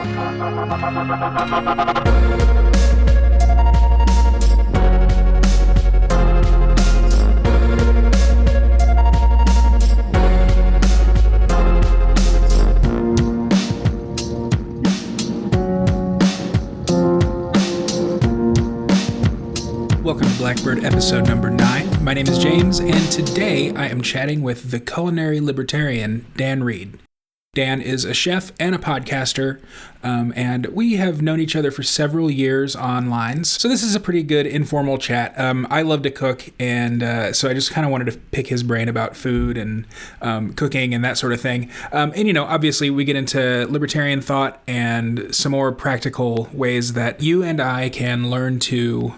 Welcome to Blackbird episode number 9. My name is James, and today I am chatting with the Culinary Libertarian, Dann Reid. Dan is a chef and a podcaster, and we have known each other for several years online. So this is a pretty good informal chat. I love to cook, and so I just kind of wanted to pick his brain about food and cooking and that sort of thing. And, you know, obviously we get into libertarian thought and some more practical ways that you and I can learn to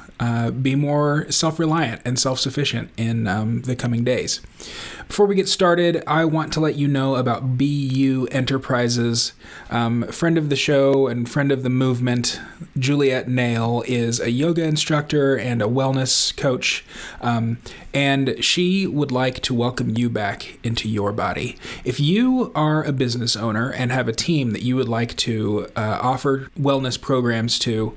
be more self-reliant and self-sufficient in the coming days. Before we get started, I want to let you know about BeYou Enterprises. Friend of the show and friend of the movement, Juliet Nail, is a yoga instructor and a wellness coach, and she would like to welcome you back into your body. If you are a business owner and have a team that you would like to offer wellness programs to,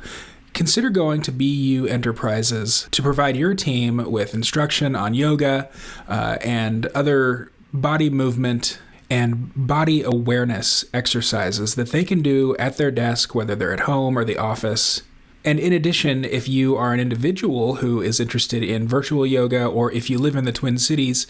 consider going to BeYou Enterprises to provide your team with instruction on yoga and other body movement and body awareness exercises that they can do at their desk, whether they're at home or the office. And in addition, if you are an individual who is interested in virtual yoga, or if you live in the Twin Cities,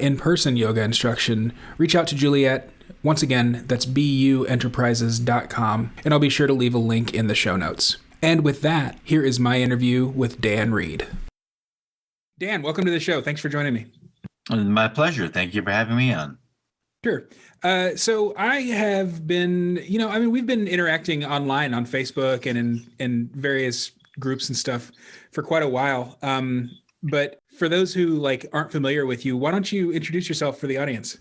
in-person yoga instruction, reach out to Juliet. Once again, that's BeYouEnterprises.com, and I'll be sure to leave a link in the show notes. And with that, here is my interview with Dann Reid. Dan, welcome to the show. Thanks for joining me. My pleasure. Thank you for having me on. Sure. So I have been, we've been interacting online on Facebook and in various groups and stuff for quite a while. But for those who aren't familiar with you, why don't you introduce yourself for the audience?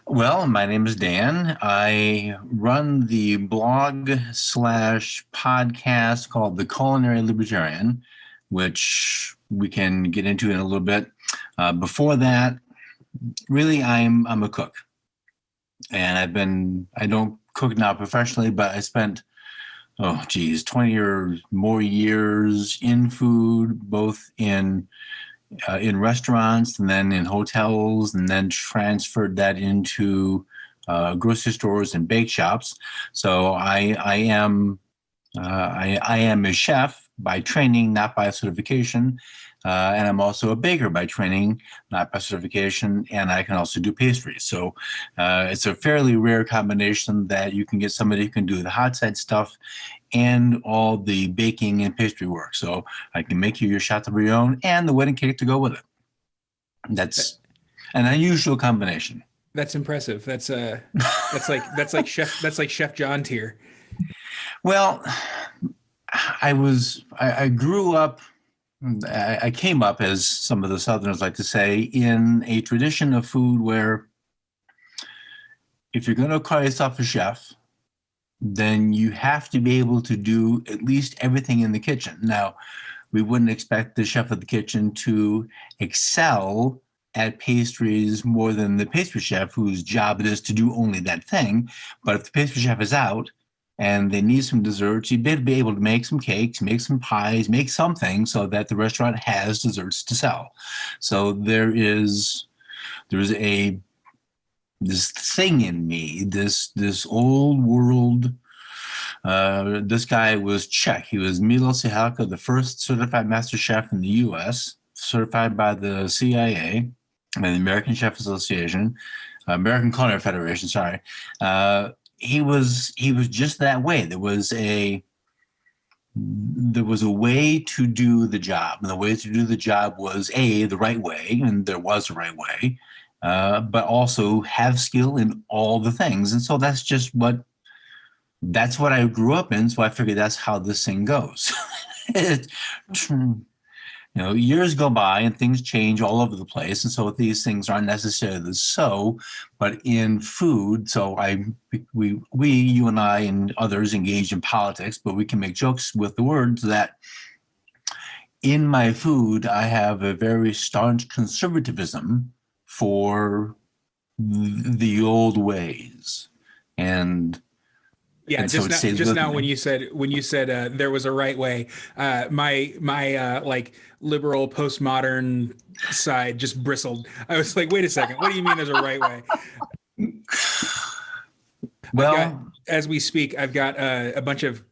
Well, my name is Dan. I run the blog/podcast called the Culinary Libertarian, which we can get into in a little bit. Before that, really, I'm a cook, and I don't cook now professionally, but I spent 20 or more years in food, both in restaurants and then in hotels, and then transferred that into grocery stores and bake shops. So I am a chef by training, not by certification, and I'm also a baker by training, not by certification, and I can also do pastries. So it's a fairly rare combination that you can get somebody who can do the hot side stuff and all the baking and pastry work. So I can make you your Chateaubriand and the wedding cake to go with it. That's an unusual combination. That's impressive. That's like Chef John tier. Well, I grew up, I came up, as some of the Southerners like to say, in a tradition of food where if you're going to call yourself a chef, then you have to be able to do at least everything in the kitchen. Now, we wouldn't expect the chef of the kitchen to excel at pastries more than the pastry chef whose job it is to do only that thing. But if the pastry chef is out and they need some desserts, you'd be able to make some cakes, make some pies, make something so that the restaurant has desserts to sell. So there's this thing in me, this old world. This guy was Czech. He was Milo Sihalka, the first certified master chef in the U.S., certified by the CIA and the American Chef Association, American Culinary Federation. Sorry, he was just that way. There was a way to do the job, and the way to do the job was the right way, and there was a right way. But also have skill in all the things. And so that's what I grew up in. So I figured that's how this thing goes. Years go by and things change all over the place. And so these things aren't necessarily so, but in food, so you and I and others engage in politics, but we can make jokes with the words that in my food, I have a very staunch conservatism for the old ways. And Yeah, and so it stays just with now me. when you said there was a right way, my like liberal postmodern side just bristled. I was like, wait a second, what do you mean there's a right way? I've got, Well, as we speak, I've got a bunch of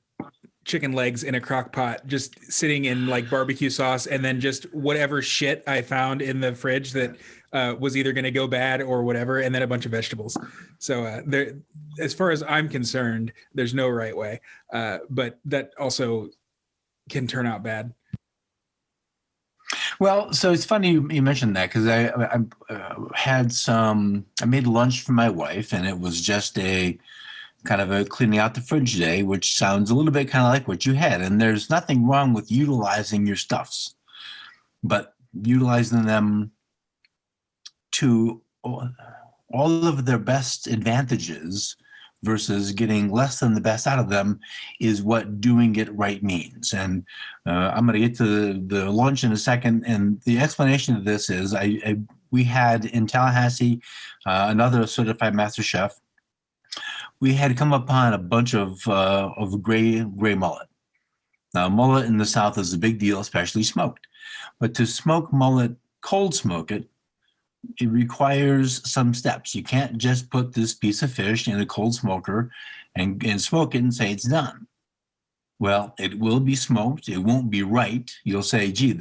chicken legs in a crock pot just sitting in like barbecue sauce, and then just whatever shit I found in the fridge that was either going to go bad or whatever, and then a bunch of vegetables. So there, as far as I'm concerned, there's no right way, but that also can turn out bad. well, so it's funny you mentioned that, because I made lunch for my wife, and it was just a kind of a cleaning out the fridge day, which sounds a little bit kind of like what you had. And there's nothing wrong with utilizing your stuffs, but utilizing them to all of their best advantages versus getting less than the best out of them is what doing it right means. And I'm going to get to the lunch in a second. And the explanation of this is we had in Tallahassee another certified master chef. We had come upon a bunch of gray mullet. Now, mullet in the South is a big deal, especially smoked. But to smoke mullet, cold smoke it, it requires some steps. You can't just put this piece of fish in a cold smoker and smoke it and say it's done. Well, it will be smoked. It won't be right. You'll say, gee,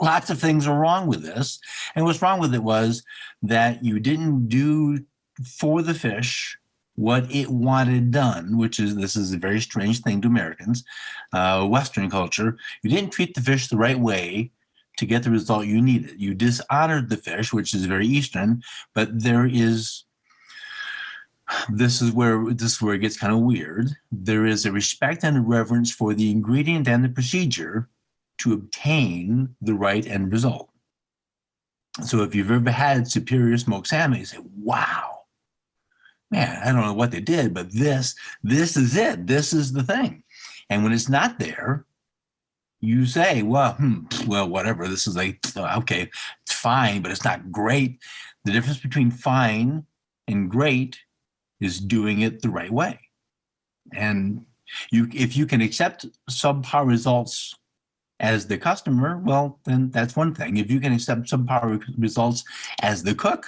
lots of things are wrong with this. And what's wrong with it was that you didn't do for the fish what it wanted done, this is a very strange thing to Americans, Western culture. You didn't treat the fish the right way to get the result you needed. You dishonored the fish, which is very Eastern, but this is where it gets kind of weird. There is a respect and a reverence for the ingredient and the procedure to obtain the right end result. So if you've ever had superior smoked salmon, you say, wow, man, I don't know what they did, but this is it. This is the thing. And when it's not there, you say, well, whatever. This is like, okay, it's fine, but it's not great. The difference between fine and great is doing it the right way. And if you can accept subpar results as the customer, well, then that's one thing. If you can accept subpar results as the cook,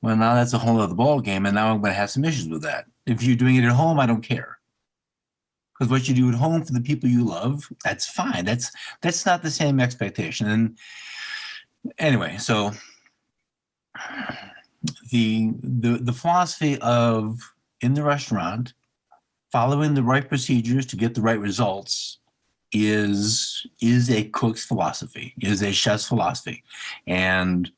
well, now that's a whole other ball game, and now I'm going to have some issues with that. If you're doing it at home, I don't care, because what you do at home for the people you love, that's fine. That's not the same expectation. And anyway, so the philosophy of in the restaurant, following the right procedures to get the right results is a cook's philosophy, is a chef's philosophy, and.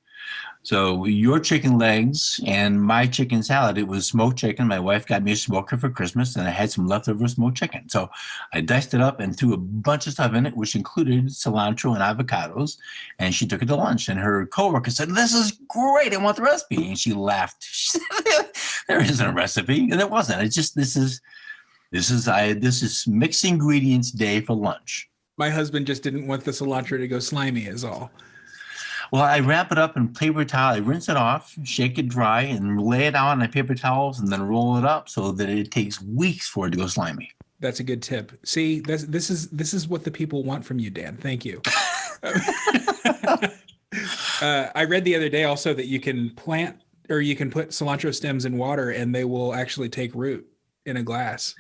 So your chicken legs and my chicken salad, it was smoked chicken. My wife got me a smoker for Christmas, and I had some leftover smoked chicken. So I diced it up and threw a bunch of stuff in it, which included cilantro and avocados, and she took it to lunch. And her coworker said, "This is great. I want the recipe." And she laughed. She said, "There isn't a recipe." And there wasn't. It's just this is mixed ingredients day for lunch. My husband just didn't want the cilantro to go slimy is all. Well, I wrap it up in paper towel. I rinse it off, shake it dry, and lay it out on paper towels, and then roll it up so that it takes weeks for it to go slimy. That's a good tip. See, this is what the people want from you, Dan. Thank you. I read the other day also that you can put cilantro stems in water and they will actually take root in a glass.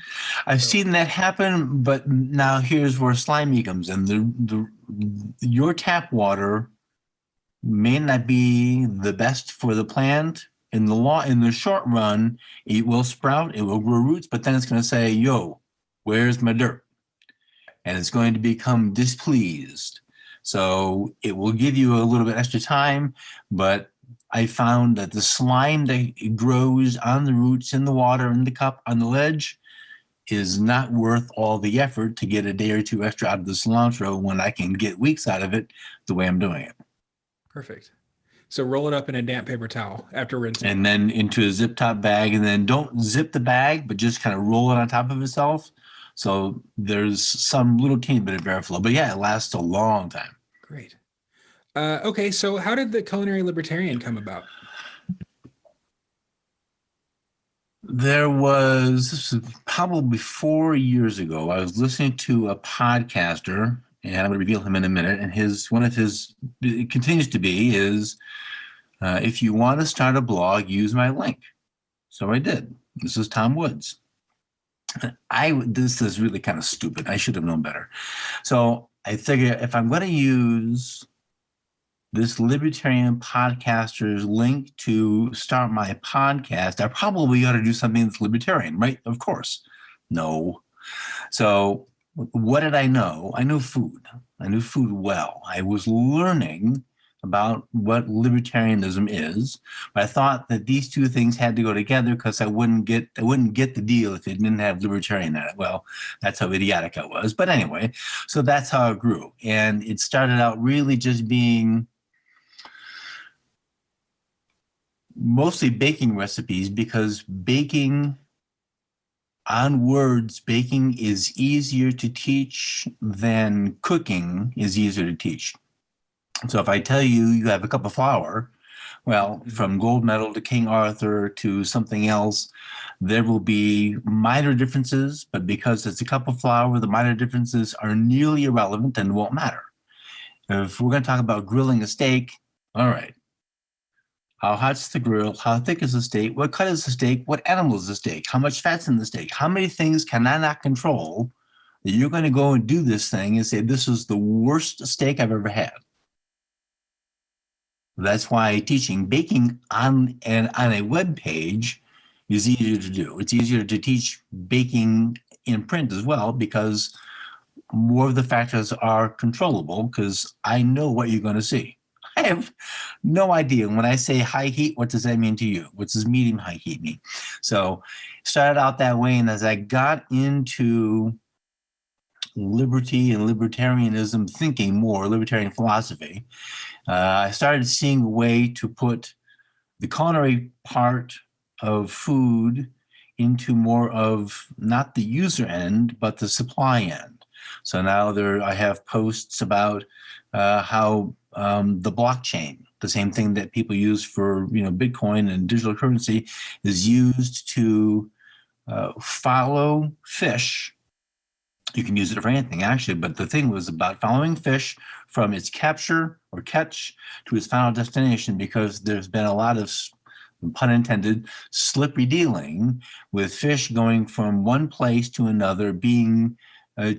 I've seen that happen, but now here's where slimy comes in. Your tap water may not be the best for the plant. In the short run, it will sprout, it will grow roots, but then it's going to say, yo, where's my dirt? And it's going to become displeased. So it will give you a little bit extra time, but I found that the slime that grows on the roots, in the water, in the cup, on the ledge, is not worth all the effort to get a day or two extra out of the cilantro when I can get weeks out of it the way I'm doing it. Perfect. So roll it up in a damp paper towel after rinsing. And then into a zip top bag, and then don't zip the bag, but just kind of roll it on top of itself. So there's some little teeny bit of airflow, but yeah, it lasts a long time. Great. Okay, so how did the Culinary Libertarian come about? This was probably 4 years ago. I was listening to a podcaster, and I'm going to reveal him in a minute. And one of his, it continues to be, is if you want to start a blog, use my link. So I did. This is Tom Woods. This is really kind of stupid. I should have known better. So I figure if I'm going to use this libertarian podcaster's link to start my podcast, I probably ought to do something that's libertarian, right? Of course. No. So what did I know? I knew food. I knew food well. I was learning about what libertarianism is. But I thought that these two things had to go together because I wouldn't get the deal if it didn't have libertarian in it. Well, that's how idiotic I was. But anyway, so that's how it grew. And it started out really just being mostly baking recipes, because baking is easier to teach than cooking is easier to teach. So if I tell you have a cup of flour, well, from gold medal to King Arthur to something else, there will be minor differences, but because it's a cup of flour, the minor differences are nearly irrelevant and won't matter. If we're going to talk about grilling a steak, all right. How hot's the grill? How thick is the steak? What cut is the steak? What animal is the steak? How much fat's in the steak? How many things can I not control that you're going to go and do this thing and say, this is the worst steak I've ever had? That's why teaching baking on a web page is easier to do. It's easier to teach baking in print as well, because more of the factors are controllable, because I know what you're going to see. I have no idea. When I say high heat, what does that mean to you? What does medium high heat mean? So started out that way, and as I got into liberty and libertarianism thinking more, libertarian philosophy, I started seeing a way to put the culinary part of food into more of not the user end, but the supply end. So now I have posts about how the blockchain, the same thing that people use for Bitcoin and digital currency, is used to follow fish. You can use it for anything, actually, but the thing was about following fish from its capture or catch to its final destination, because there's been a lot of, pun intended, slippery dealing with fish going from one place to another,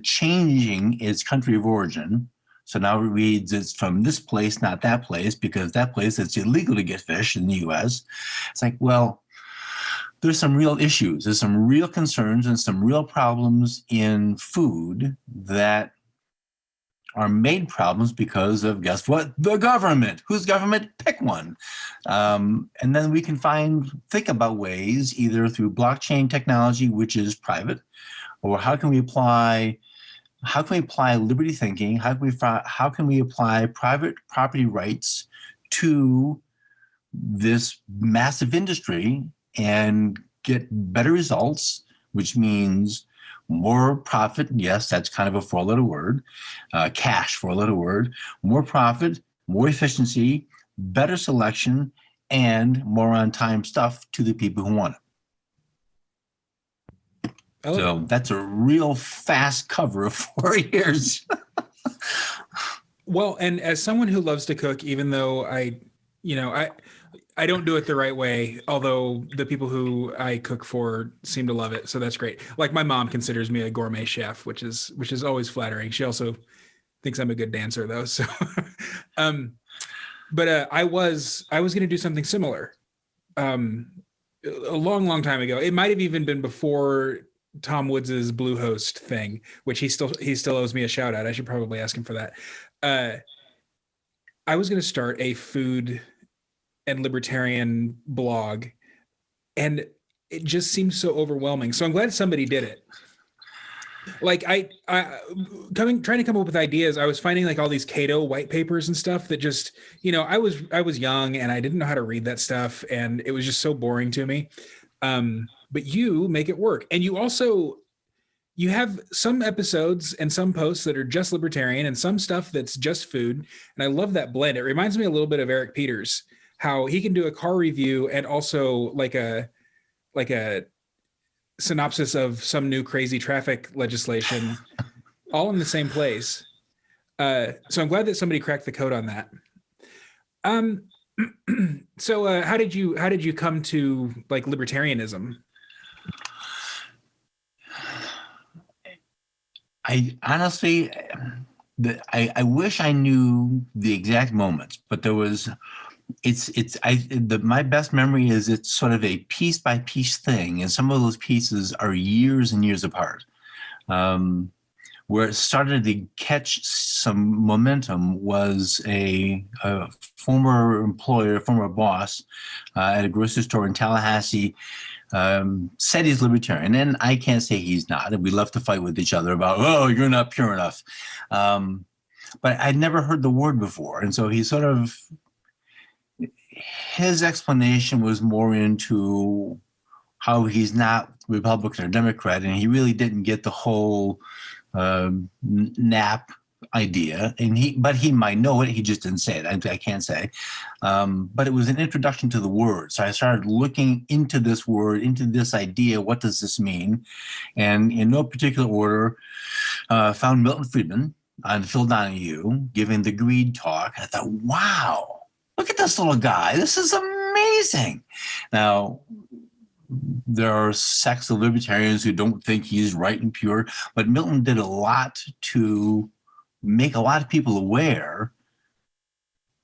changing its country of origin. So now it reads it's from this place, not that place, because that place it's illegal to get fish in the U.S. It's like, well, there's some real issues. There's some real concerns and some real problems in food that are made problems because of, guess what? The government. Whose government? Pick one. And then we can think about ways, either through blockchain technology, which is private, or how can we apply liberty thinking? How can we apply private property rights to this massive industry and get better results, which means more profit. Yes, that's kind of a four-letter word. Cash, four-letter word. More profit, more efficiency, better selection, and more on-time stuff to the people who want it. So that's a real fast cover of 4 years. Well, and as someone who loves to cook, even though I don't do it the right way, although the people who I cook for seem to love it. So that's great. Like my mom considers me a gourmet chef, which is always flattering. She also thinks I'm a good dancer though. So, but I was going to do something similar a long time ago. It might've even been before Tom Woods's Bluehost thing, which he still owes me a shout out. I should probably ask him for that. I was going to start a food and libertarian blog, and it just seems so overwhelming. So I'm glad somebody did it. Like trying to come up with ideas. I was finding like all these Cato white papers and stuff that just, I was young and I didn't know how to read that stuff, and it was just so boring to me. But you make it work, and you have some episodes and some posts that are just libertarian and some stuff that's just food. And I love that blend. It reminds me a little bit of Eric Peters, how he can do a car review and also like a synopsis of some new crazy traffic legislation, all in the same place. So I'm glad that somebody cracked the code on that. So how did you come to like libertarianism? I honestly, I wish I knew the exact moments, but there was, my best memory is it's sort of a piece by piece thing. And some of those pieces are years and years apart. Where it started to catch some momentum was a former employer, former boss at a grocery store in Tallahassee, said he's libertarian, and I can't say he's not. And we love to fight with each other about, oh, you're not pure enough. But I'd never heard the word before. And so he sort of, his explanation was more into how he's not Republican or Democrat, and he really didn't get the whole NAP idea, but he might know it. He just didn't say it. I can't say. But it was an introduction to the word. So I started looking into this word, into this idea. What does this mean? And in no particular order, found Milton Friedman on Phil Donahue giving the greed talk. I thought, wow, look at this little guy. This is amazing. Now, there are sects of libertarians who don't think he's right and pure, but Milton did a lot to make a lot of people aware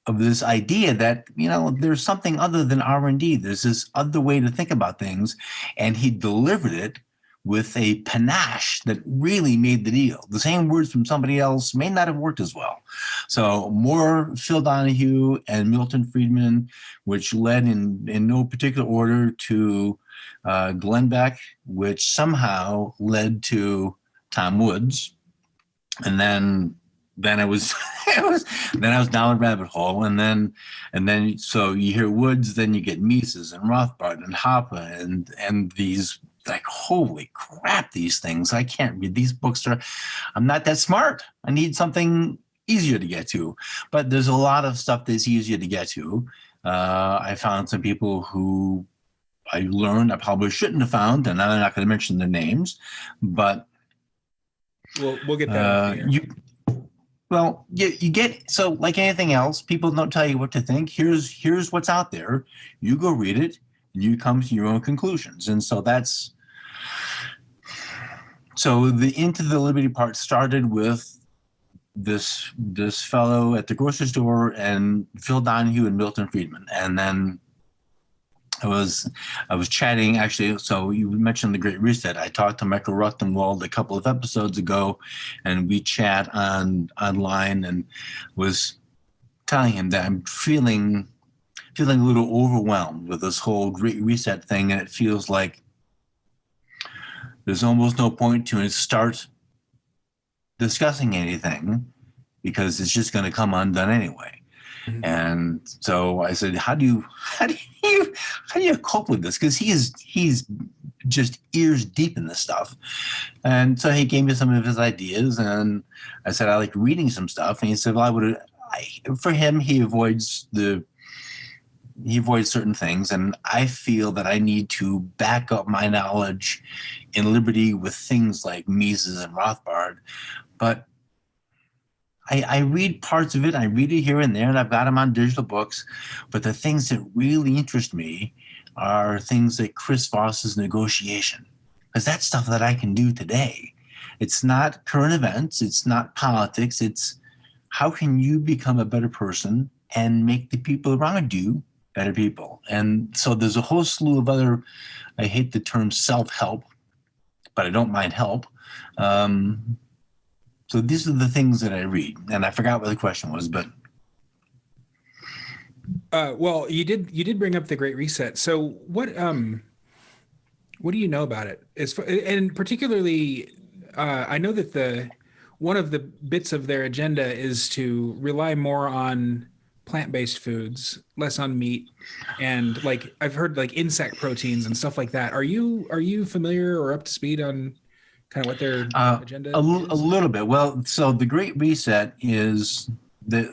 of this idea that, there's something other than R&D. There's this other way to think about things, and he delivered it with a panache that really made the deal. The same words from somebody else may not have worked as well. So more Phil Donahue and Milton Friedman, which led in no particular order to Glenn Beck, which somehow led to Tom Woods, and then I was down a rabbit hole, and then so you hear Woods, then you get Mises and Rothbard and Hoppe and these, like, holy crap, these things, I can't read these books. I'm not that smart. I need something easier to get to, but there's a lot of stuff that's easier to get to. I found some people who I learned I probably shouldn't have found, and I'm not going to mention their names, but we'll get that off the air. You get, so like anything else, people don't tell you what to think. Here's what's out there. You go read it, and you come to your own conclusions. And so the Into the Liberty part started with this fellow at the grocery store and Phil Donahue and Milton Friedman, and then I was chatting, actually. So you mentioned the Great Reset. I talked to Michael Ruchtenwald a couple of episodes ago, and we chat online, and was telling him that I'm feeling a little overwhelmed with this whole Great Reset thing, and it feels like there's almost no point to start discussing anything because it's just going to come undone anyway. Mm-hmm. And so I said, how do you cope with this? Because he's just ears deep in this stuff. And so he gave me some of his ideas, and I said, I like reading some stuff. And he said, well, for him, he avoids certain things, and I feel that I need to back up my knowledge in liberty with things like Mises and Rothbard. But I read parts of it. I read it here and there, and I've got them on digital books. But the things that really interest me are things like Chris Voss's negotiation, because that's stuff that I can do today. It's not current events. It's not politics. It's how can you become a better person and make the people around you better people. And so there's a whole slew of other, I hate the term self-help, but I don't mind help. So these are the things that I read, and I forgot what the question was, but. Well, you did bring up the Great Reset. So what do you know about it? And particularly, I know that one of the bits of their agenda is to rely more on plant-based foods, less on meat, and like I've heard like insect proteins and stuff like that. Are you familiar or up to speed on kind of what their agenda is? A little bit. Well, so the Great Reset is they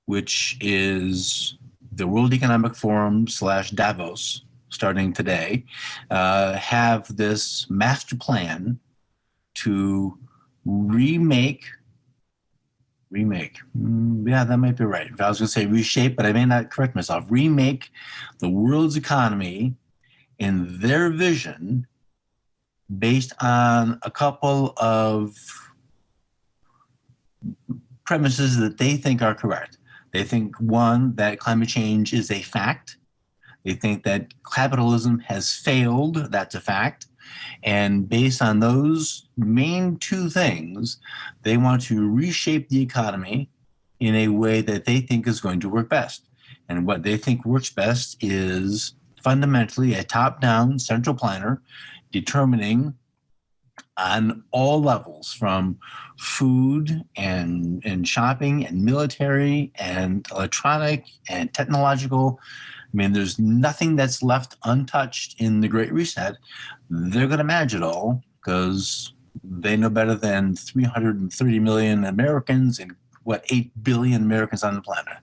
which is the World Economic Forum / Davos, starting today, have this master plan to remake. Yeah, that might be right. If I was going to say reshape, but I may not correct myself. Remake the world's economy in their vision based on a couple of premises that they think are correct. They think, one, that climate change is a fact. They think that capitalism has failed. That's a fact. And based on those main two things, they want to reshape the economy in a way that they think is going to work best. And what they think works best is fundamentally a top-down central planner determining on all levels, from food and shopping and military and electronic and technological. I mean, there's nothing that's left untouched in the Great Reset. They're going to manage it all because they know better than 330 million Americans and 8 billion Americans on the planet.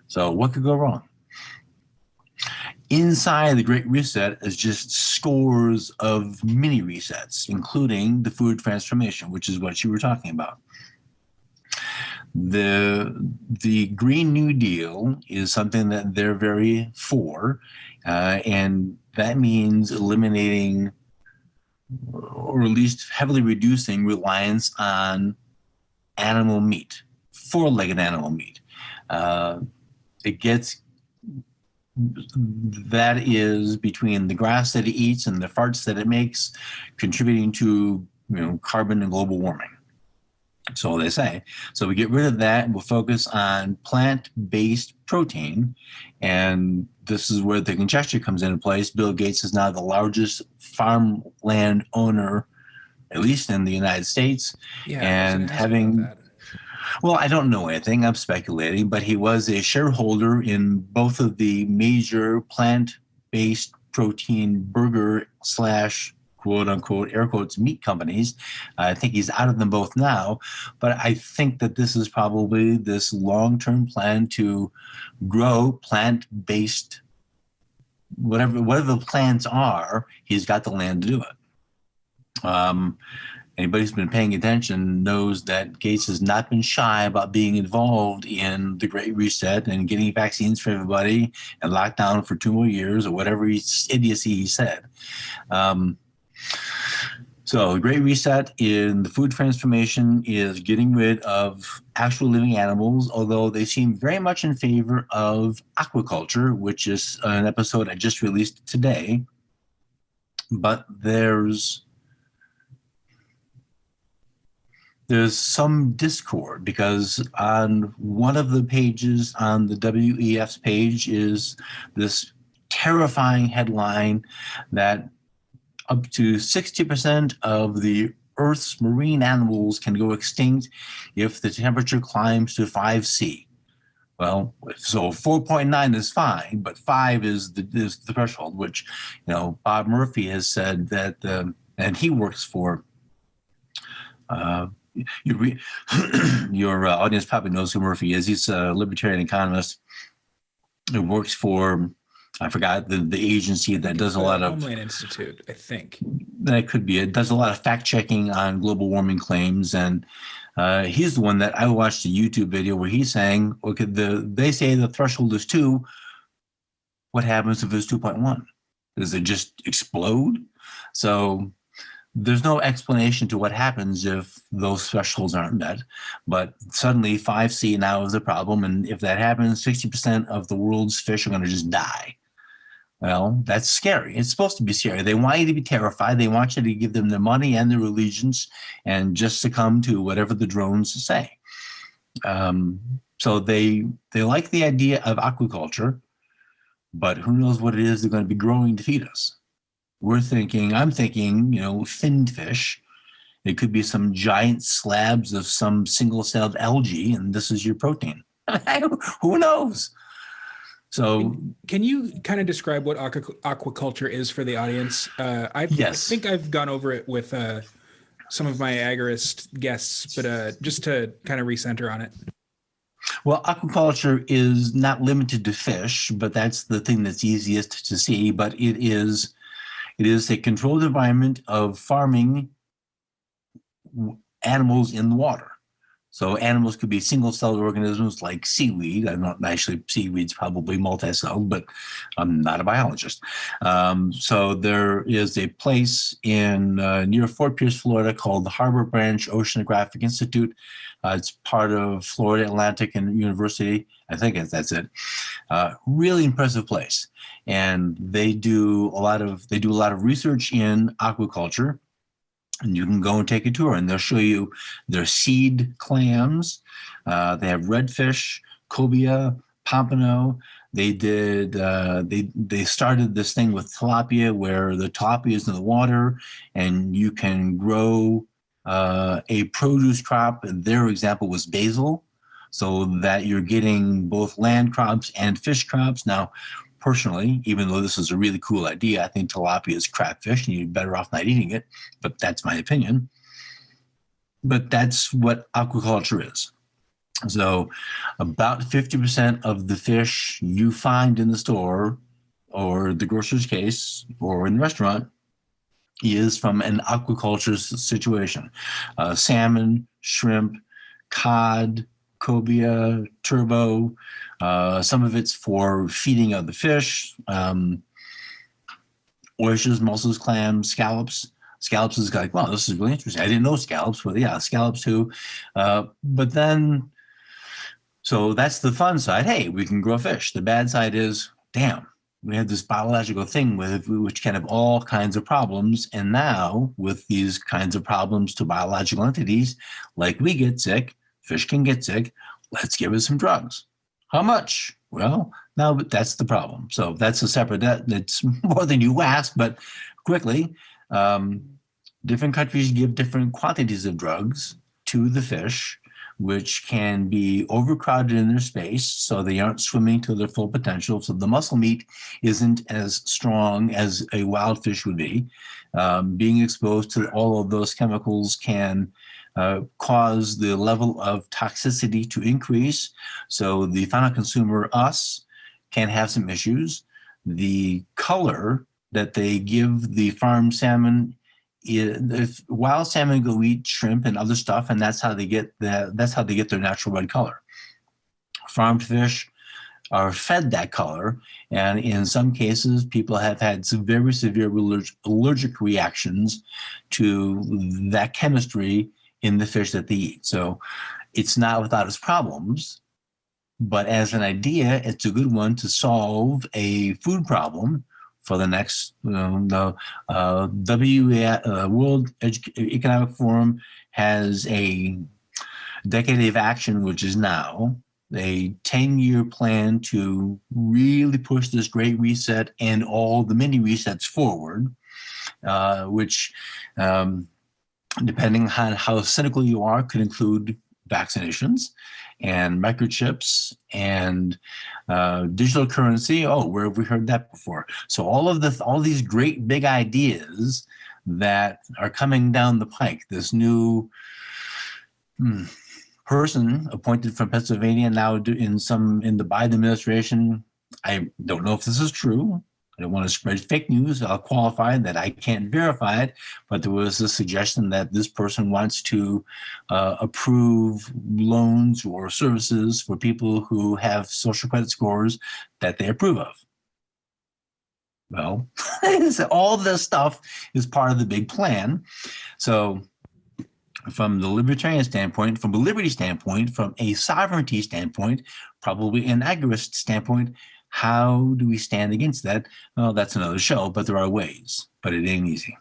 So what could go wrong? Inside the Great Reset is just scores of mini resets, including the food transformation, which is what you were talking about. The Green New Deal is something that they're very for, and that means eliminating, or at least heavily reducing, reliance on animal meat, four-legged animal meat. That is between the grass that it eats and the farts that it makes, contributing to carbon and global warming. So they say. So we get rid of that and we'll focus on plant-based protein. And this is where the conjecture comes into place. Bill Gates is now the largest farmland owner, at least in the United States. Yeah, and having, well, I don't know anything. I'm speculating, but he was a shareholder in both of the major plant-based protein burger / quote unquote, air quotes, meat companies. I think he's out of them both now, but I think that this is probably this long-term plan to grow plant-based, whatever the plans are, he's got the land to do it. Anybody who's been paying attention knows that Gates has not been shy about being involved in the Great Reset and getting vaccines for everybody and lockdown for 2 more years or whatever idiocy he said. So the Great Reset in the food transformation is getting rid of actual living animals, although they seem very much in favor of aquaculture, which is an episode I just released today. But there's some discord because on one of the pages on the WEF's page is this terrifying headline that up to 60% of the Earth's marine animals can go extinct if the temperature climbs to 5C. Well, so 4.9 is fine, but 5 is the threshold, which, Bob Murphy has said that, and he works for, your audience probably knows who Murphy is. He's a libertarian economist who works for, I forgot the agency that does a lot of Homeland Institute, I think. That could be it. Does a lot of fact checking on global warming claims, and he's the one that I watched a YouTube video where he's saying, okay, they say the threshold is 2. What happens if it's 2.1? Does it just explode? So there's no explanation to what happens if those thresholds aren't met, but suddenly 5C now is a problem, and if that happens, 60% of the world's fish are going to just die. Well, that's scary. It's supposed to be scary. They want you to be terrified. They want you to give them their money and their allegiance and just succumb to whatever the drones say. So they like the idea of aquaculture, but who knows what it is they're going to be growing to feed us. I'm thinking, finned fish. It could be some giant slabs of some single-celled algae, and this is your protein. Who knows? So, can you kind of describe what aquaculture is for the audience? Yes. I think I've gone over it with some of my agorist guests, but just to kind of recenter on it. Well, aquaculture is not limited to fish, but that's the thing that's easiest to see. But it is a controlled environment of farming animals in the water. So animals could be single-celled organisms like seaweed. I'm not actually, seaweed's probably multi-celled, but I'm not a biologist. So there is a place in near Fort Pierce, Florida, called the Harbor Branch Oceanographic Institute. It's part of Florida Atlantic and University. I think that's it. Really impressive place, and they do a lot of research in aquaculture. And you can go and take a tour, and they'll show you their seed clams. They have redfish, cobia, pompano. They did. They started this thing with tilapia, where the tilapia is in the water, and you can grow a produce crop. Their example was basil, so that you're getting both land crops and fish crops. Now, personally, even though this is a really cool idea, I think tilapia is crap fish and you're better off not eating it, but that's my opinion. But that's what aquaculture is. So about 50% of the fish you find in the store or the grocer's case or in the restaurant is from an aquaculture situation. Salmon, shrimp, cod, cobia, turbo. Some of it's for feeding of the fish. Oysters, mussels, clams, scallops. Scallops is like, wow, this is really interesting. I didn't know scallops, but yeah, scallops too. But then, so that's the fun side. Hey, we can grow fish. The bad side is, damn, we have this biological thing which can have all kinds of problems. And now with these kinds of problems to biological entities, like we get sick, fish can get sick, let's give it some drugs. How much? Well, now that's the problem. So that's a separate, that's more than you asked, but quickly, different countries give different quantities of drugs to the fish, which can be overcrowded in their space, so they aren't swimming to their full potential. So the muscle meat isn't as strong as a wild fish would be. Being exposed to all of those chemicals can cause the level of toxicity to increase. So the final consumer, us, can have some issues. The color that they give the farm salmon, if wild salmon go eat shrimp and other stuff, and that's how they get their natural red color. Farmed fish are fed that color, and in some cases, people have had some very severe allergic reactions to that chemistry in the fish that they eat. So it's not without its problems, but as an idea, it's a good one to solve a food problem for the next, the World Economic Forum has a decade of action, which is now a 10-year plan to really push this great reset and all the mini resets forward, which, depending on how cynical you are, could include vaccinations and microchips and digital currency. Oh, where have we heard that before? So all these great big ideas that are coming down the pike. This new person appointed from Pennsylvania now in the Biden administration. I don't know if this is true. I don't want to spread fake news. I'll qualify that I can't verify it, but there was a suggestion that this person wants to approve loans or services for people who have social credit scores that they approve of. Well, all this stuff is part of the big plan. So from the libertarian standpoint, from a liberty standpoint, from a sovereignty standpoint, probably an agorist standpoint, how do we stand against that? Well, that's another show, but there are ways, but it ain't easy.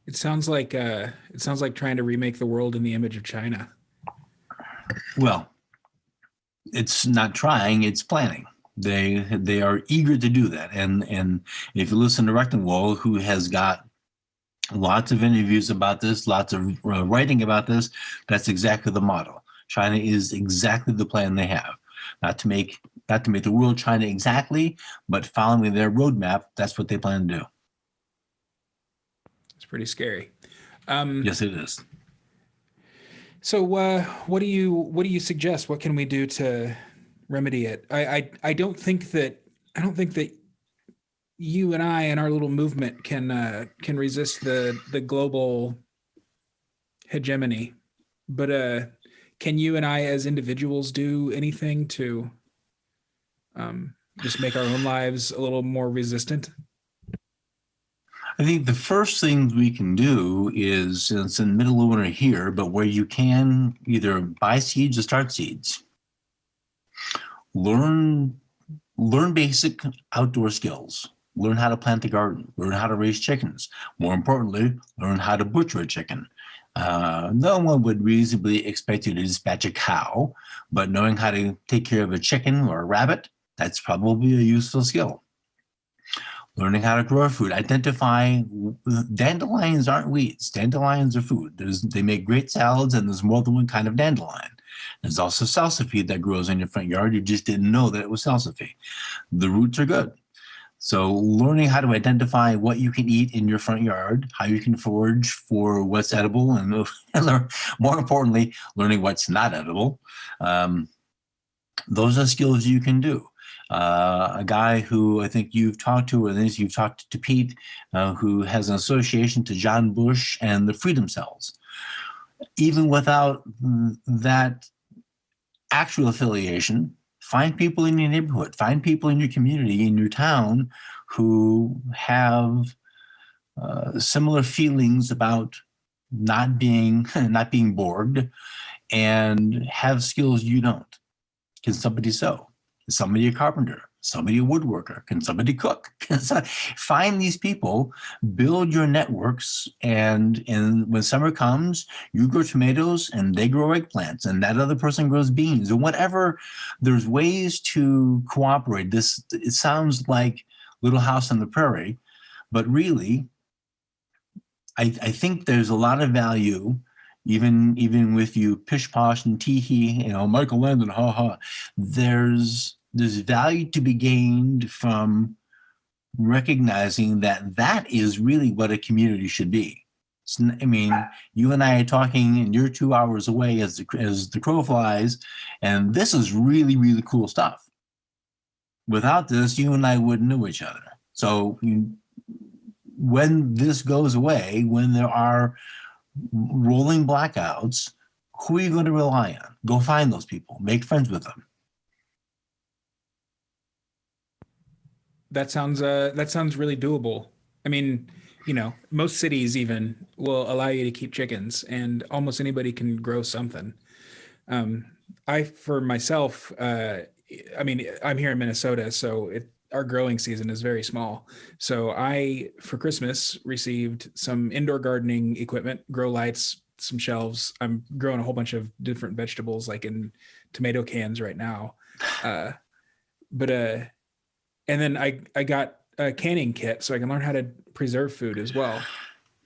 It sounds like trying to remake the world in the image of China. Well, it's not trying, it's planning. They are eager to do that. And if you listen to Rectenwald, who has got lots of interviews about this, lots of writing about this, that's exactly the model. China is exactly the plan they have. Not to make the world China exactly, but following their roadmap, that's what they plan to do. It's pretty scary. Yes, it is. So, what do you suggest? What can we do to remedy it? I don't think that you and I and our little movement can resist the global hegemony. But can you and I as individuals do anything to just make our own lives a little more resistant? I think the first thing we can do is, it's in the middle of winter here, but where you can either buy seeds or start seeds, learn basic outdoor skills. Learn how to plant the garden, learn how to raise chickens. More importantly, learn how to butcher a chicken. No one would reasonably expect you to dispatch a cow, but knowing how to take care of a chicken or a rabbit, that's probably a useful skill. Learning how to grow food. Identify dandelions aren't weeds. Dandelions are food. They make great salads, and there's more than one kind of dandelion. There's also salsify that grows in your front yard. You just didn't know that it was salsify. The roots are good. So learning how to identify what you can eat in your front yard, how you can forage for what's edible, and more importantly, learning what's not edible. Those are skills you can do. A guy who I think you've talked to, or at least you've talked to Pete, who has an association to John Bush and the Freedom Cells. Even without that actual affiliation, find people in your neighborhood, find people in your community, in your town, who have similar feelings about not being bored, and have skills you don't. Can somebody sew? Is somebody a carpenter? Somebody a woodworker? Can somebody cook? Find these people, build your networks, and when summer comes, you grow tomatoes and they grow eggplants, and that other person grows beans, or whatever. There's ways to cooperate. It sounds like Little House on the Prairie, but really, I think there's a lot of value, even with you pish posh and tee hee, Michael Landon, ha ha. There's value to be gained from recognizing that is really what a community should be. I mean, you and I are talking, and you're 2 hours away as the crow flies, and this is really, really cool stuff. Without this, you and I wouldn't know each other. So when this goes away, when there are rolling blackouts, who are you going to rely on? Go find those people, make friends with them. That sounds really doable. I mean, most cities even will allow you to keep chickens, and almost anybody can grow something. I, for myself, I mean, I'm here in Minnesota, so our growing season is very small. So I, for Christmas, received some indoor gardening equipment, grow lights, some shelves. I'm growing a whole bunch of different vegetables, like in tomato cans right now. And then I got a canning kit so I can learn how to preserve food as well.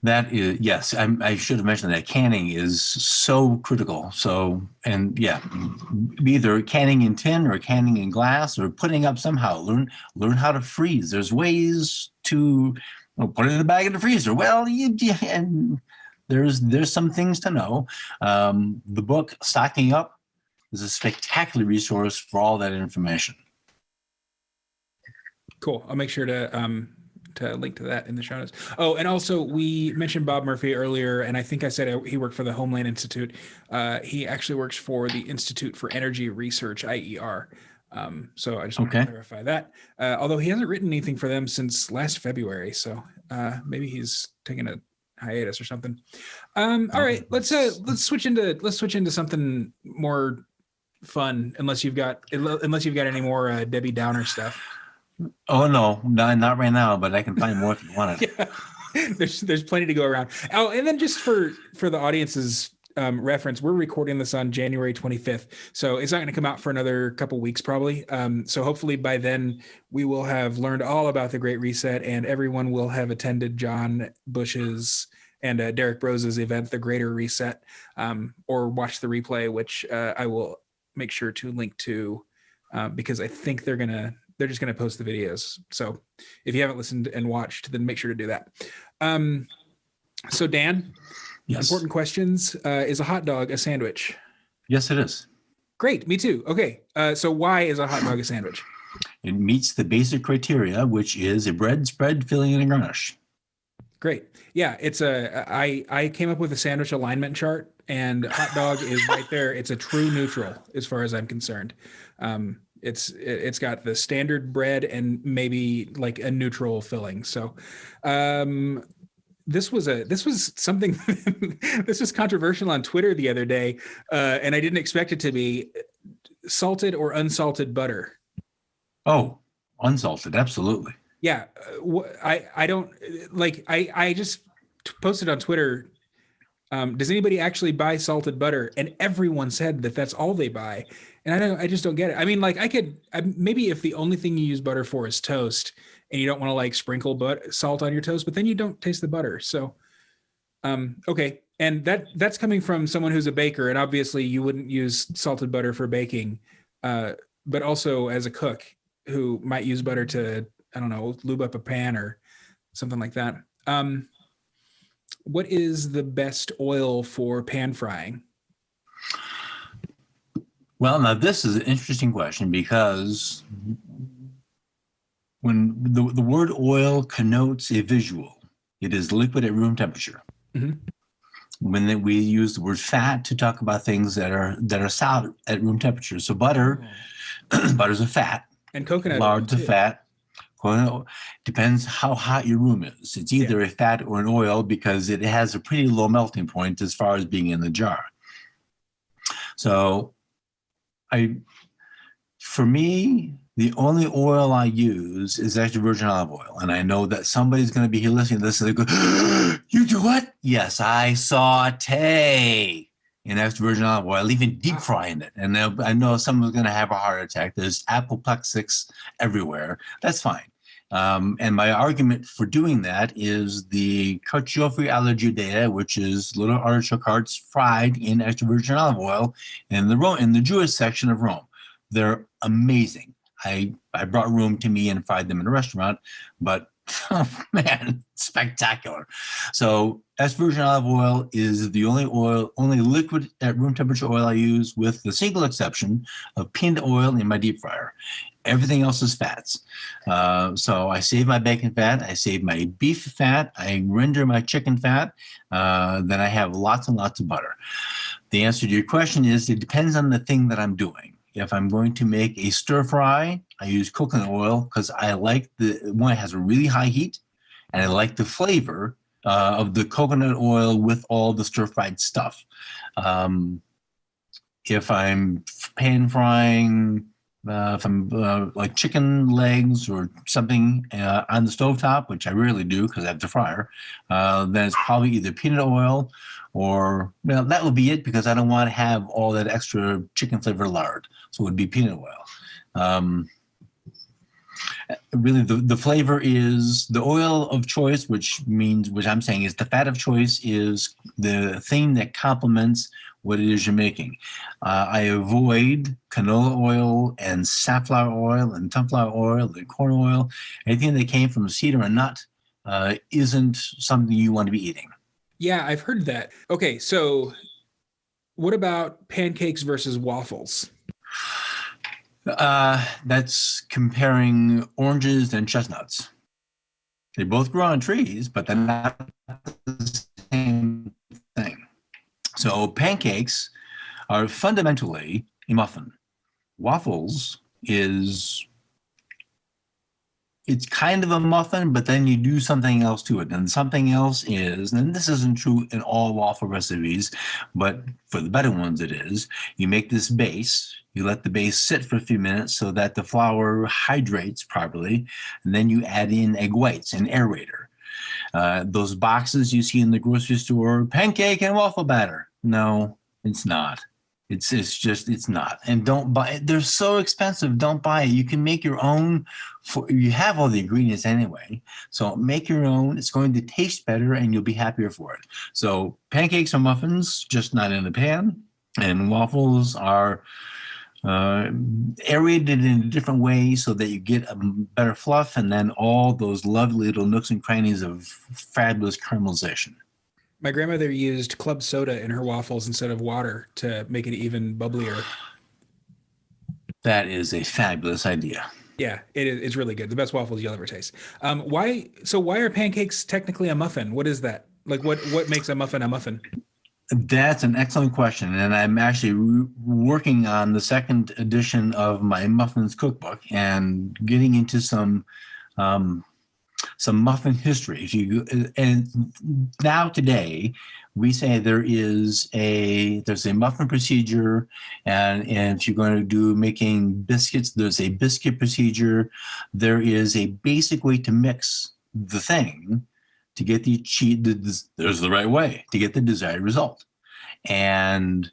That is, yes, I should have mentioned that canning is so critical. So, and yeah, either canning in tin or canning in glass, or putting up somehow. Learn how to freeze. There's ways to put it in a bag in the freezer. Well, and there's some things to know. The book Stocking Up is a spectacular resource for all that information. Cool. I'll make sure to link to that in the show notes. Oh, and also we mentioned Bob Murphy earlier, and I think I said he worked for the Homeland Institute. He actually works for the Institute for Energy Research, IER. So I just want to clarify that. Although he hasn't written anything for them since last February, so maybe he's taking a hiatus or something. All right, let's switch into something more fun. Unless you've got any more Debbie Downer stuff. Oh no, not right now, but I can find more if you want it. Yeah. There's plenty to go around. Oh, and then just for the audience's reference, we're recording this on January 25th, so it's not going to come out for another couple weeks probably. So hopefully by then we will have learned all about the Great Reset, and everyone will have attended John Bush's and Derek Brose's event, The Greater Reset, or watched the replay, which I will make sure to link to, because I think they're just going to post the videos. So if you haven't listened and watched, then make sure to do that. So Dan, Yes. Important questions. Is a hot dog a sandwich? Yes, it is. Great. Me too. Okay. So why is a hot dog a sandwich? It meets the basic criteria, which is a bread, spread, filling, and a garnish. Great. Yeah, I came up with a sandwich alignment chart, and hot dog is right there. It's a true neutral as far as I'm concerned. It's got the standard bread and maybe like a neutral filling. So, this was something this was controversial on Twitter the other day, and I didn't expect it to be salted or unsalted butter. Oh, unsalted, absolutely. Yeah, I don't like I just posted on Twitter. Does anybody actually buy salted butter? And everyone said that that's all they buy, and I just don't get it. I mean, like maybe if the only thing you use butter for is toast, and you don't want to like sprinkle salt on your toast, but then you don't taste the butter. So, okay, and that's coming from someone who's a baker, and obviously you wouldn't use salted butter for baking, but also as a cook who might use butter to, I don't know, lube up a pan or something like that. What is the best oil for pan frying? Well, now this is an interesting question because when the word oil connotes a visual, it is liquid at room temperature. Mm-hmm. When we use the word fat to talk about things that are solid at room temperature. So butter, butter's a fat. And coconut lard oil to fat. Depends how hot your room is. It's either a fat or an oil because it has a pretty low melting point as far as being in the jar. So for me, the only oil I use is extra virgin olive oil. And I know that somebody's going to be here listening to this and they go, you do what? Yes, I saute in extra virgin olive oil, even deep frying it. And I know someone's going to have a heart attack. There's apoplexics everywhere. That's fine. And my argument for doing that is the Carciofi alla Judea, which is little artichoke hearts fried in extra virgin olive oil in the Jewish section of Rome. They're amazing. I brought Rome to me and fried them in a restaurant, but oh man, spectacular. So extra virgin olive oil is the only liquid at room temperature oil I use, with the single exception of peanut oil in my deep fryer. Everything else is fats. So I save my bacon fat, I save my beef fat, I render my chicken fat, then I have lots and lots of butter. The answer to your question is it depends on the thing that I'm doing. If I'm going to make a stir fry, I use coconut oil because I like one, it has a really high heat, and I like the flavor of the coconut oil with all the stir fried stuff. If I'm pan frying, if I'm like chicken legs or something on the stovetop, which I rarely do because I have the fryer, then it's probably either peanut oil or, well, that would be it because I don't want to have all that extra chicken flavor lard. So it would be peanut oil. Really, the flavor is the oil of choice, which I'm saying is the fat of choice is the thing that complements what it is you're making. I avoid canola oil and safflower oil and sunflower oil and corn oil. Anything that came from a seed or a nut isn't something you want to be eating. Yeah, I've heard that. Okay, so what about pancakes versus waffles? That's comparing oranges and chestnuts. They both grow on trees, but they're not the same thing. So pancakes are fundamentally a muffin. Waffles it's kind of a muffin, but then you do something else to it. And something else is, and this isn't true in all waffle recipes, but for the better ones it is, you make this base, you let the base sit for a few minutes so that the flour hydrates properly, and then you add in egg whites and aerator. Those boxes you see in the grocery store, pancake and waffle batter. No, it's not. It's not. And don't buy it. They're so expensive. Don't buy it. You can make your own. You have all the ingredients anyway. So make your own. It's going to taste better and you'll be happier for it. So pancakes are muffins, just not in the pan. And waffles are aerated in a different way so that you get a better fluff and then all those lovely little nooks and crannies of fabulous caramelization. My grandmother used club soda in her waffles instead of water to make it even bubblier. That is a fabulous idea. Yeah, it's really good. The best waffles you'll ever taste. Why are pancakes technically a muffin? What is that? Like what makes a muffin a muffin? That's an excellent question, and I'm actually working on the second edition of my muffins cookbook and getting into um, some muffin history. And now today, we say there's a muffin procedure, and if you're going to do making biscuits, there's a biscuit procedure. There is a basic way to mix the thing to get there's the right way to get the desired result. And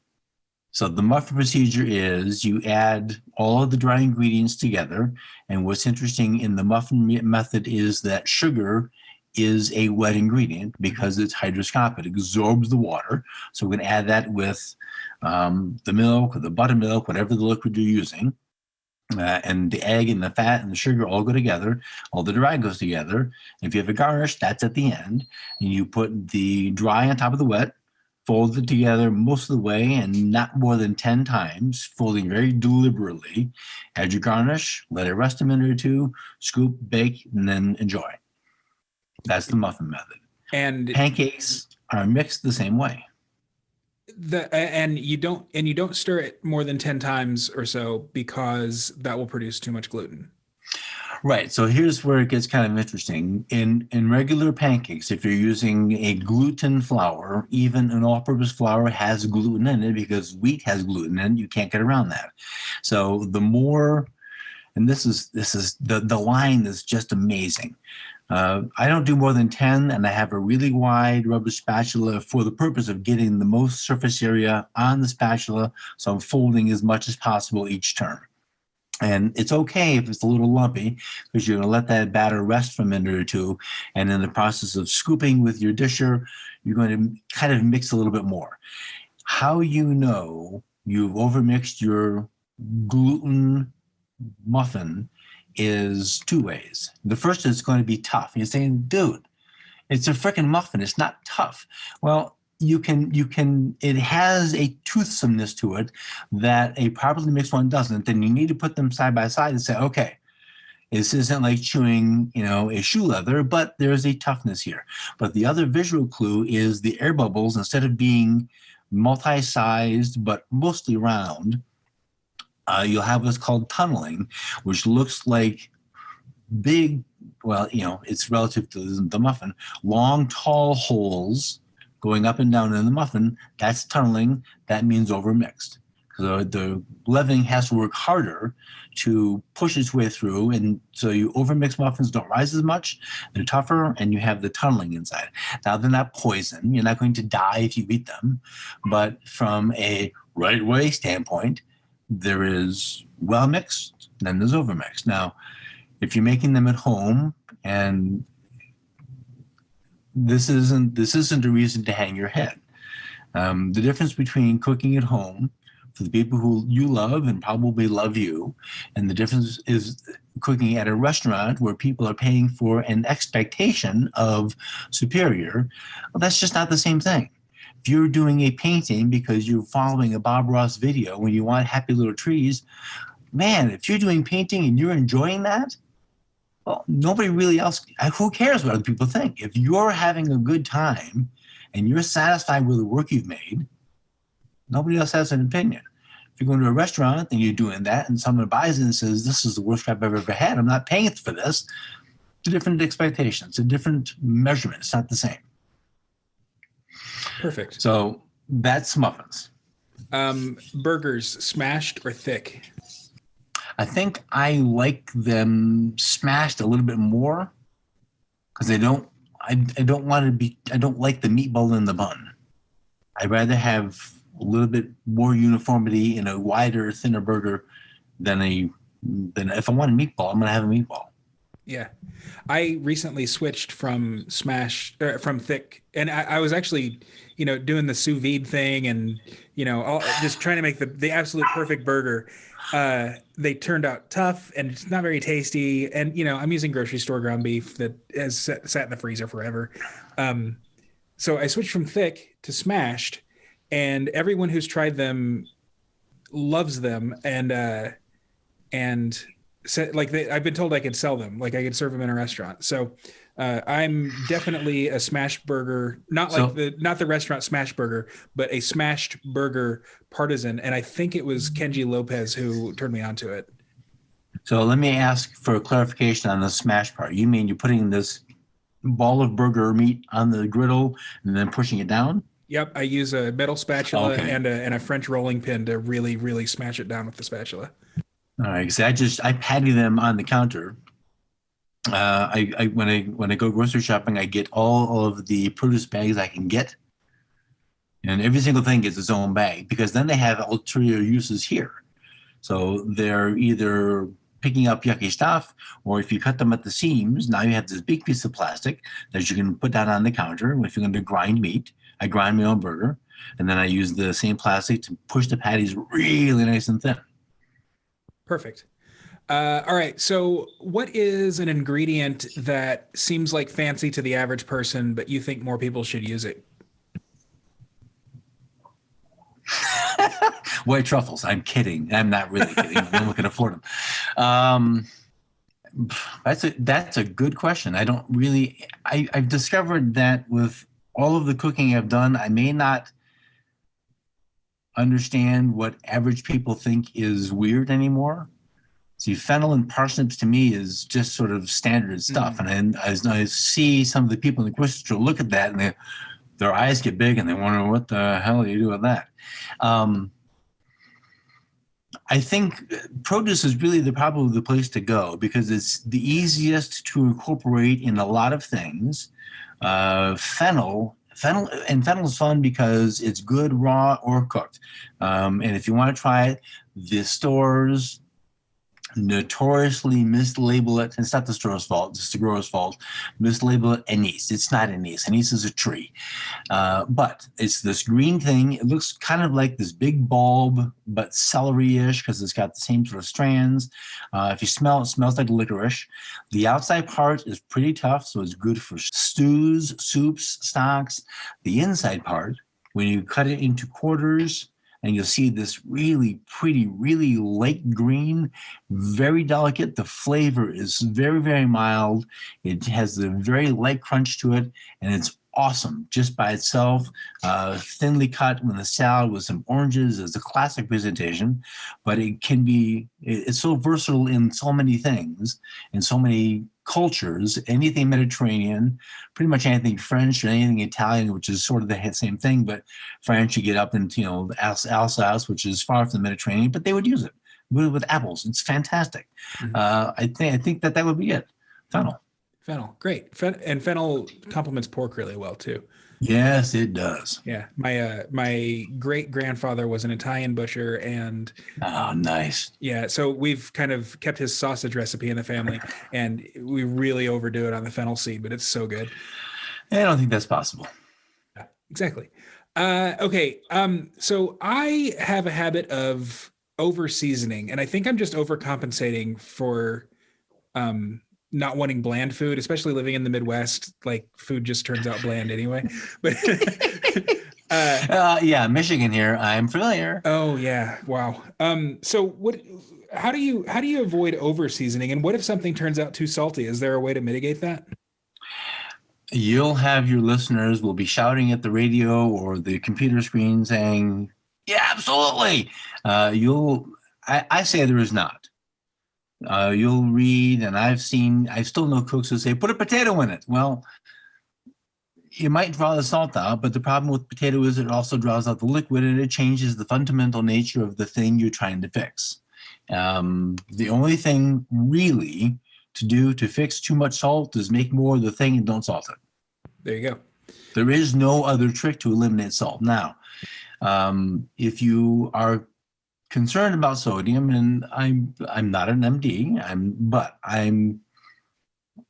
so the muffin procedure is you add all of the dry ingredients together. And what's interesting in the muffin method is that sugar is a wet ingredient because it's hygroscopic. It absorbs the water. So we're going to add that with the milk or the buttermilk, whatever the liquid you're using. And the egg and the fat and the sugar all go together. All the dry goes together. If you have a garnish, that's at the end. And you put the dry on top of the wet, fold it together most of the way and not more than 10 times, folding very deliberately. Add your garnish, let it rest a minute or two, scoop, bake, and then enjoy. That's the muffin method. And pancakes are mixed the same way. And you don't stir it more than 10 times or so because that will produce too much gluten. Right. So here's where it gets kind of interesting. In regular pancakes, if you're using a gluten flour, even an all-purpose flour has gluten in it because wheat has gluten in it. You can't get around that. So the more, and this is the line is just amazing. I don't do more than 10, and I have a really wide rubber spatula for the purpose of getting the most surface area on the spatula. So I'm folding as much as possible each turn. And it's okay if it's a little lumpy because you're going to let that batter rest for a minute or two. And in the process of scooping with your disher, you're going to kind of mix a little bit more. How you know you've overmixed your gluten muffin is two ways. The first is going to be tough. You're saying, dude, it's a freaking muffin. It's not tough. Well, it has a toothsomeness to it that a properly mixed one doesn't. Then you need to put them side by side and say, okay, this isn't like chewing, a shoe leather, but there's a toughness here. But the other visual clue is the air bubbles, instead of being multi-sized, but mostly round, you'll have what's called tunneling, which looks like big, well, it's relative to the muffin, long, tall holes going up and down in the muffin. That's tunneling. That means overmixed. So the leavening has to work harder to push its way through. And so you overmix muffins don't rise as much. They're tougher, and you have the tunneling inside. Now, they're not poison. You're not going to die if you eat them. But from a right way standpoint, there is well mixed, then there's overmixed. Now, if you're making them at home, and this isn't a reason to hang your head. The difference between cooking at home for the people who you love and probably love you, and the difference is cooking at a restaurant where people are paying for an expectation of superior. Well, that's just not the same thing. If you're doing a painting because you're following a Bob Ross video when you want happy little trees, man, if you're doing painting and you're enjoying that, well, nobody really else, who cares what other people think? If you're having a good time and you're satisfied with the work you've made, nobody else has an opinion. If you're going to a restaurant and you're doing that and someone buys it and says, this is the worst I've ever had, I'm not paying for this, it's a different expectation. It's a different measurement. It's not the same. Perfect. So that's muffins. Burgers, smashed or thick? I think I like them smashed a little bit more because I don't like the meatball in the bun. I'd rather have a little bit more uniformity in a wider, thinner burger than if I want a meatball, I'm going to have a meatball. Yeah. I recently switched from from thick, and I was actually, doing the sous vide thing and, just trying to make the absolute perfect burger. They turned out tough and it's not very tasty. And, I'm using grocery store ground beef that has sat in the freezer forever. So I switched from thick to smashed, and everyone who's tried them loves them, and I've been told I could sell them, like I could serve them in a restaurant. So I'm definitely a smash burger, So not the restaurant smash burger, but a smashed burger partisan. And I think it was Kenji Lopez who turned me onto it. so let me ask for clarification on the smash part. You mean you're putting this ball of burger meat on the griddle and then pushing it down? Yep, I use a metal spatula Okay. and a French rolling pin to really, really smash it down with the spatula. All right. Because I patty them on the counter. When I go grocery shopping, I get all of the produce bags I can get, and every single thing gets its own bag because then they have ulterior uses here. So they're either picking up yucky stuff, or if you cut them at the seams, now you have this big piece of plastic that you can put down on the counter. If you're going to grind meat, I grind my own burger, and then I use the same plastic to push the patties really nice and thin. Perfect. All right. So, what is an ingredient that seems like fancy to the average person, but you think more people should use it? White truffles. I'm kidding. I'm not really kidding. No one can afford them. That's a good question. I don't really. I've discovered that with all of the cooking I've done, I may not understand what average people think is weird anymore. See, fennel and parsnips to me is just sort of standard stuff. And then as I see some of the people in the grocery store look at that and their eyes get big and they wonder, what the hell do you do with that? I think produce is really probably the place to go because it's the easiest to incorporate in a lot of things. Fennel is fun because it's good raw or cooked. And if you want to try it, the stores notoriously mislabel it. It's not the store's fault, it's the grower's fault. Mislabel it anise. It's not anise. Anise is a tree. But it's this green thing. It looks kind of like this big bulb, but celery-ish because it's got the same sort of strands. If you smell it, it smells like licorice. The outside part is pretty tough, so it's good for stews, soups, stocks. The inside part, when you cut it into quarters, and you'll see this really pretty, really light green, very delicate. The flavor is very, very mild. It has a very light crunch to it, and it's awesome just by itself. Thinly cut with a salad with some oranges is a classic presentation, but it's so versatile in so many things, in so many cultures, anything Mediterranean, pretty much anything French or anything Italian, which is sort of the same thing, but French, you get up into, Alsace, which is far from the Mediterranean, but they would use it with apples. It's fantastic. I think that would be it. Fennel. Fennel, great. And fennel complements pork really well too. Yes, it does. Yeah, my great grandfather was an Italian butcher, and oh, nice. Yeah, so we've kind of kept his sausage recipe in the family, and we really overdo it on the fennel seed, but it's so good. I don't think that's possible. Yeah, exactly. Okay, so I have a habit of over seasoning, and I think I'm just overcompensating for not wanting bland food, especially living in the Midwest. Like, food just turns out bland anyway. But yeah, Michigan here. I'm familiar. Oh yeah, wow. So how do you avoid over seasoning, and what if something turns out too salty? Is there a way to mitigate that? You'll have your listeners will be shouting at the radio or the computer screen saying, "Yeah, absolutely." I say there is not. You'll read, and I still know cooks who say, put a potato in it. Well, you might draw the salt out, but the problem with potato is it also draws out the liquid, and it changes the fundamental nature of the thing you're trying to fix. The only thing really to do to fix too much salt is make more of the thing and don't salt it. There you go. There is no other trick to eliminate salt. Now, if you are concerned about sodium, and I'm not an MD,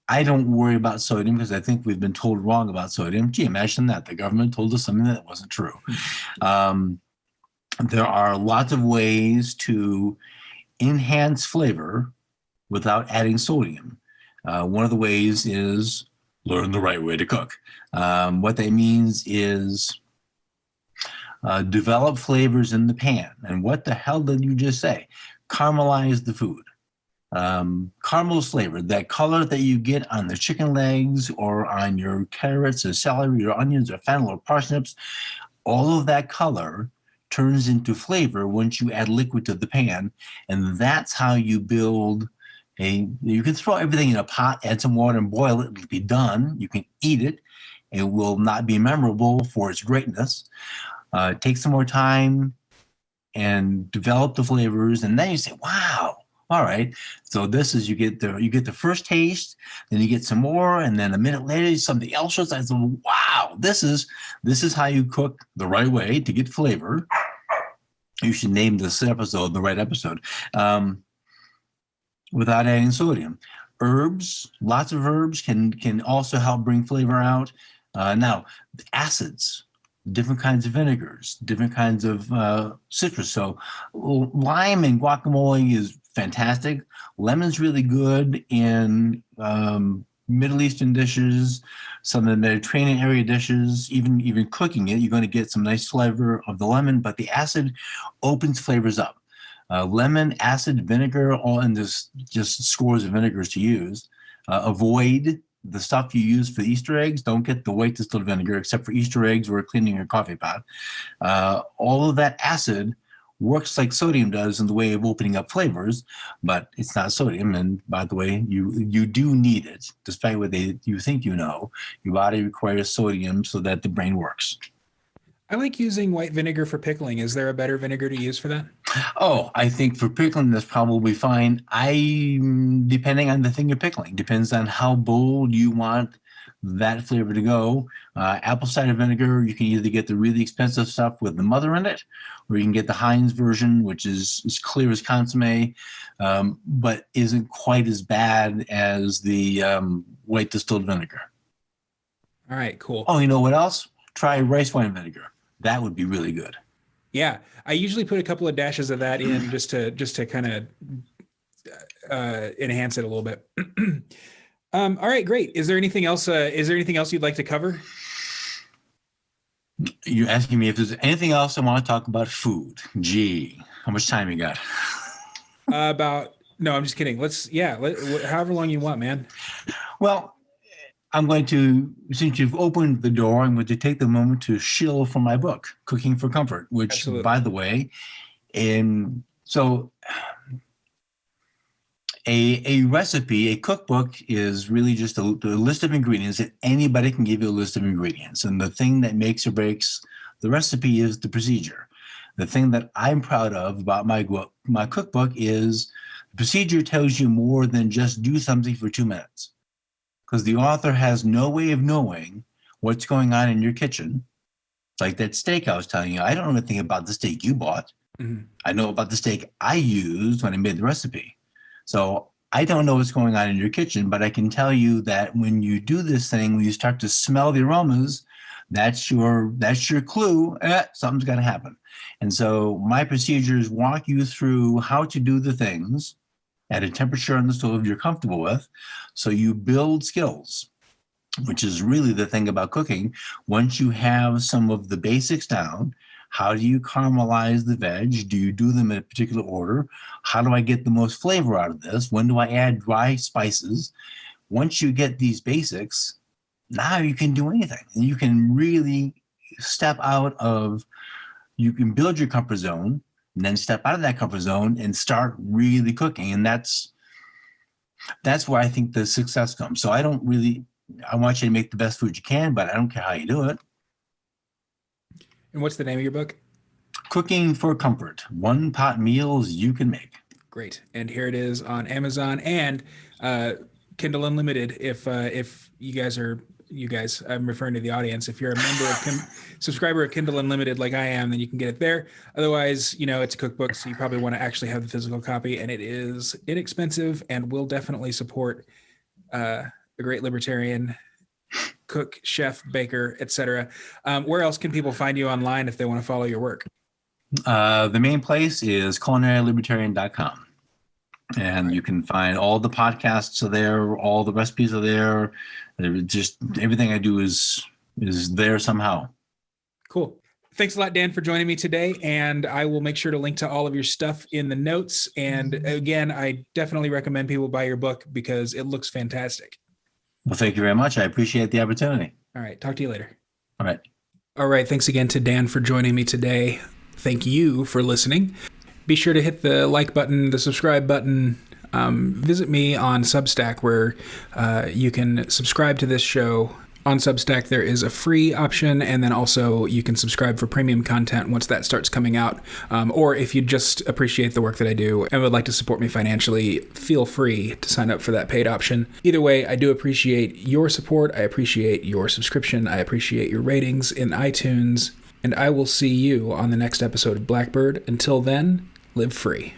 I don't worry about sodium because I think we've been told wrong about sodium. Gee, imagine that. The government told us something that wasn't true. There are lots of ways to enhance flavor without adding sodium. One of the ways is learn the right way to cook. What that means is develop flavors in the pan. And what the hell did you just say? Caramelize the food. Caramel flavor, that color that you get on the chicken legs or on your carrots or celery or onions or fennel or parsnips, all of that color turns into flavor once you add liquid to the pan. And that's how you build you can throw everything in a pot, add some water and boil it. It'll be done. You can eat it. It will not be memorable for its greatness. Take some more time and develop the flavors. And then you say, wow. All right, so this is you get the first taste, then you get some more, and then a minute later something else shows up. And so, wow, this is how you cook the right way to get flavor. You should name this episode the right episode, without adding sodium. Herbs, lots of herbs can also help bring flavor out. Now, acids. Different kinds of vinegars, different kinds of citrus. So lime and guacamole is fantastic. Lemon's really good in Middle Eastern dishes, some of the Mediterranean area dishes, even cooking it, you're going to get some nice flavor of the lemon, but the acid opens flavors up. Lemon, acid, vinegar, and there's just scores of vinegars to use. Avoid the stuff you use for Easter eggs. Don't get the white distilled vinegar, except for Easter eggs or cleaning your coffee pot. All of that acid works like sodium does in the way of opening up flavors, but it's not sodium. And by the way, you do need it, despite what you think you know. Your body requires sodium so that the brain works. I like using white vinegar for pickling. Is there a better vinegar to use for that? Oh, I think for pickling, that's probably fine. Depending on the thing you're pickling, depends on how bold you want that flavor to go. Apple cider vinegar, you can either get the really expensive stuff with the mother in it, or you can get the Heinz version, which is as clear as consomme, but isn't quite as bad as the white distilled vinegar. All right, cool. Oh, you know what else? Try rice wine vinegar. That would be really good. Yeah, I usually put a couple of dashes of that in just to kind of enhance it a little bit. All right, great. Is there anything else? You'd like to cover? You're asking me if there's anything else I want to talk about food. Gee, how much time you got? No, I'm just kidding. However long you want, man. Well, I'm going to, since you've opened the door, I'm going to take the moment to shill from my book, Cooking for Comfort, which, Absolutely. By the way, a recipe, a cookbook is really just a list of ingredients that anybody can give you a list of ingredients. And the thing that makes or breaks the recipe is the procedure. The thing that I'm proud of about my cookbook is the procedure tells you more than just do something for 2 minutes. Because the author has no way of knowing what's going on in your kitchen. It's like that steak I was telling you. I don't know anything about the steak you bought. Mm-hmm. I know about the steak I used when I made the recipe. So I don't know what's going on in your kitchen, but I can tell you that when you do this thing, when you start to smell the aromas, that's your clue. Something's got to happen. And so my procedures walk you through how to do the things at a temperature on the stove you're comfortable with. So you build skills, which is really the thing about cooking. Once you have some of the basics down, how do you caramelize the veg? Do you do them in a particular order? How do I get the most flavor out of this? When do I add dry spices? Once you get these basics, now you can do anything. And you can really you can build your comfort zone, and then step out of that comfort zone and start really cooking. And that's where I think the success comes. So I want you to make the best food you can, but I don't care how you do it. And what's the name of your book? Cooking for Comfort, One-Pot Meals You Can Make. Great. And here it is on Amazon and Kindle Unlimited. If you guys, I'm referring to the audience. If you're a subscriber of Kindle Unlimited like I am, then you can get it there. Otherwise, it's a cookbook, so you probably want to actually have the physical copy, and it is inexpensive and will definitely support a great libertarian cook, chef, baker, etc. Where else can people find you online if they want to follow your work? The main place is culinary libertarian.com. And you can find all the podcasts are there, all the recipes are there. Just everything I do is there somehow. Cool. Thanks a lot, Dan, for joining me today. And I will make sure to link to all of your stuff in the notes. And again, I definitely recommend people buy your book because it looks fantastic. Well, thank you very much. I appreciate the opportunity. All right. Talk to you later. All right. All right. Thanks again to Dan for joining me today. Thank you for listening. Be sure to hit the like button, the subscribe button. Visit me on Substack where you can subscribe to this show. On Substack, there is a free option, and then also you can subscribe for premium content once that starts coming out. Or if you just appreciate the work that I do and would like to support me financially, feel free to sign up for that paid option. Either way, I do appreciate your support. I appreciate your subscription. I appreciate your ratings in iTunes. And I will see you on the next episode of Blackbird. Until then, live free.